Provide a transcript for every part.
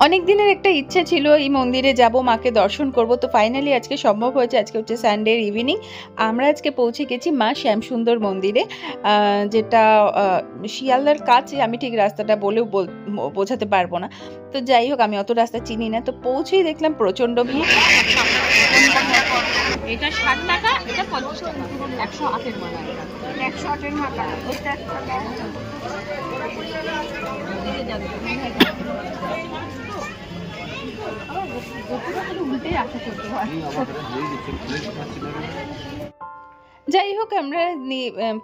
অনেক দিনের একটা ইচ্ছা ছিল এই মন্দিরে যাব, মাকে দর্শন করব। তো ফাইনালি আজকে সম্ভব হয়েছে। আজকে হচ্ছে সানডে ইভিনিং। আমরা আজকে পৌঁছে গেছি মা শ্যামসুন্দর মন্দিরে, যেটা শিয়ালদার কাছে। আমি ঠিক রাস্তাটা বলেও বোঝাতে পারবো না। তো যাই হোক, আমি অত রাস্তা চিনি না। তো পৌঁছেই দেখলাম প্রচণ্ড ভিড়। এটা 60 টাকা, এটা 50 টাকা, 108 এর মালা, 108 এর মালা, এটা যাই হোক, আমরা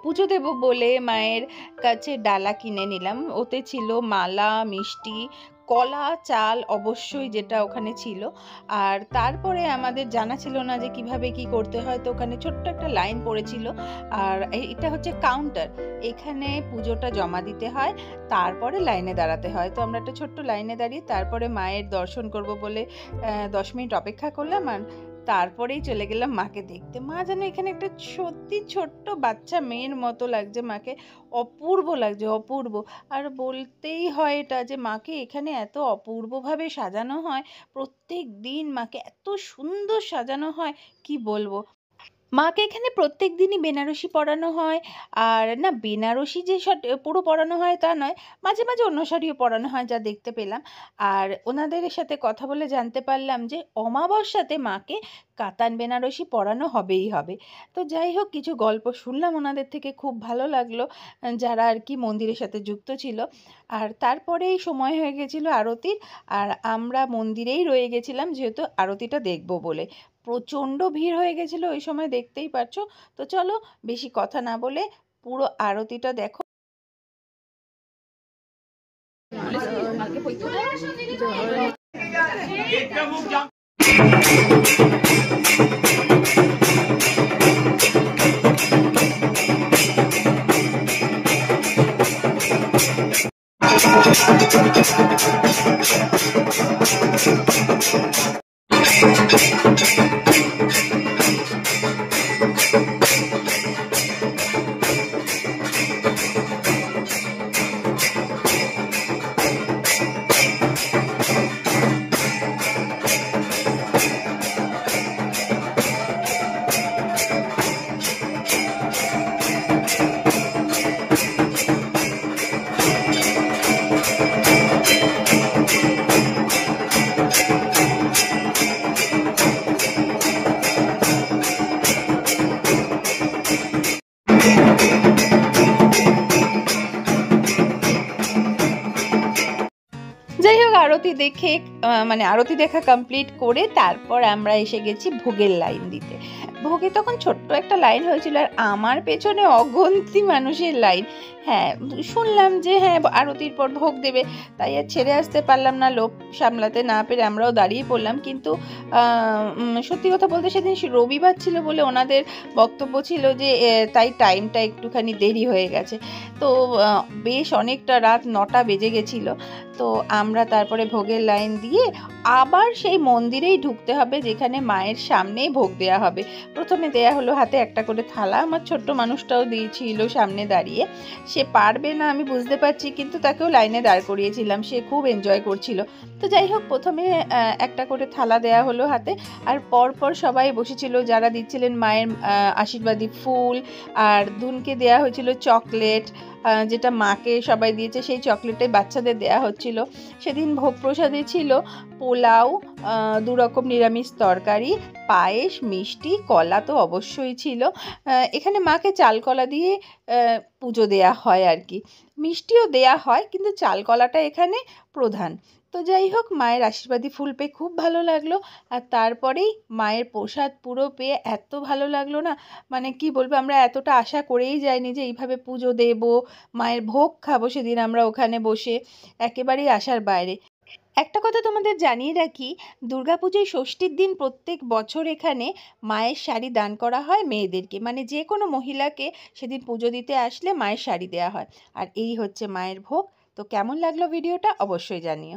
পুজো দেব বলে মায়ের কাছে ডালা কিনে নিলাম। ওতে ছিল মালা, মিষ্টি, কলা, চাল অবশ্যই, যেটা ওখানে ছিল। আর তারপরে আমাদের জানা ছিল না যে কিভাবে কি করতে হয়। তো ওখানে ছোট্ট একটা লাইন পড়েছিল। আর এটা হচ্ছে কাউন্টার, এখানে পুজোটা জমা দিতে হয়, তারপরে লাইনে দাঁড়াতে হয়। তো আমরা একটা ছোট্ট লাইনে দাঁড়িয়ে তারপরে মায়ের দর্শন করব বলে 10 মিনিট অপেক্ষা করলাম। আর তারপরেই চলে গেলাম মাকে দেখতে। মা যেন এখানে একটা সত্যি ছোট্ট বাচ্চা মেয়ের মতো লাগছে মাকে, অপূর্ব লাগছে, অপূর্ব। আর বলতেই হয় এটা যে মাকে এখানে এত অপূর্বভাবে সাজানো হয়, প্রত্যেক দিন মাকে এত সুন্দর সাজানো হয়, কি বলবো। মাকে এখানে প্রত্যেক দিনই বেনারসি পরানো হয়। আর না, বেনারসি যে পুরো পরানো হয় তা নয়, মাঝে মাঝে অন্য শাড়িও পরানো হয়, যা দেখতে পেলাম। আর ওনাদের সাথে কথা বলে জানতে পারলাম যে অমাবস্যাতে মাকে কাতান বেনারসি পরানো হবেই হবে। তো যাই হোক, কিছু গল্প শুনলাম ওনাদের থেকে, খুব ভালো লাগলো, যারা আর কি মন্দিরের সাথে যুক্ত ছিল। আর তারপরেই সময় হয়ে গেছিলো আরতির। আর আমরা মন্দিরেই রয়ে গেছিলাম, যেহেতু আরতিটা দেখব বলে। প্রচণ্ড ভিড় হয়ে গেছিল ওই সময়, দেখতেই পাচ্ছ। তো চলো, বেশি কথা না বলে পুরো আরতিটা দেখো। যাই হোক, আরতি দেখে মানে আরতি দেখা কমপ্লিট করে তারপর আমরা এসে গেছি ভোগের লাইন দিতে। ভোগে তখন ছোট্ট একটা লাইন হয়েছিল, আর আমার পেছনে অগন্তি মানুষের লাইন। হ্যাঁ, শুনলাম যে হ্যাঁ আরতির পর ভোগ দেবে, তাই আর ছেড়ে আসতে পারলাম না। লোক সামলাতে না পেরে আমরাও দাঁড়িয়ে পড়লাম। কিন্তু সত্যি কথা বলতে সেদিন রবিবার ছিল বলে ওনাদের বক্তব্য ছিল যে তাই টাইমটা একটুখানি দেরি হয়ে গেছে। তো বেশ অনেকটা রাত 9টা বেজে গেছিলো। তো আমরা তারপরে ভোগের লাইন দিয়ে আবার সেই মন্দিরেই ঢুকতে হবে, যেখানে মায়ের সামনেই ভোগ দেওয়া হবে। প্রথমে দেয়া হলো হাতে একটা করে থালা। আমার ছোট্ট মানুষটাও দিয়েছিল সামনে দাঁড়িয়ে। সে পারবে না আমি বুঝতে পারছি, কিন্তু তাকেও লাইনে দাঁড় করিয়েছিলাম, সে খুব এনজয় করছিল। তো যাই হোক, প্রথমে একটা করে থালা দেয়া হলো হাতে। আর পরপর সবাই বসেছিল, যারা দিচ্ছিলেন মায়ের আশীর্বাদী ফুল। আর দুনকে দেয়া হয়েছিল চকলেট, যেটা মাকে সবাই দিয়েছে, সেই চকলেটটাই বাচ্চাদের দেয়া হচ্ছিল। সেদিন ভোগ প্রসাদে ছিল পোলাও, 2 রকম নিরামিষ তরকারি, পায়েস, মিষ্টি, কলা তো অবশ্যই ছিল। এখানে মাকে চাল কলা দিয়ে পুজো দেয়া হয় আর কি। মিষ্টিও দেয়া হয়, কিন্তু চাল কলাটা এখানে প্রধান। তো যাই হোক, মায়ের আশীর্বাদী ফুল পেয়ে খুব ভালো লাগলো। আর তারপরেই মায়ের প্রসাদ পুরো পেয়ে এত ভালো লাগলো না, মানে কি বলবো, আমরা এতটা আশা করেই যাইনি যে এইভাবে পুজো দেব, মায়ের ভোগ খাবো সেদিন আমরা ওখানে বসে, একেবারেই আশার বাইরে। একটা কথা তোমাদের জানিয়ে রাখি, দুর্গাপুজোয় ষষ্ঠীর দিন প্রত্যেক বছর এখানে মায়ের শাড়ি দান করা হয় মেয়েদেরকে, মানে যে কোনো মহিলাকে সেদিন পুজো দিতে আসলে মায়ের শাড়ি দেওয়া হয়। আর এই হচ্ছে মায়ের ভোগ। তো কেমন লাগলো ভিডিওটা অবশ্যই জানিও।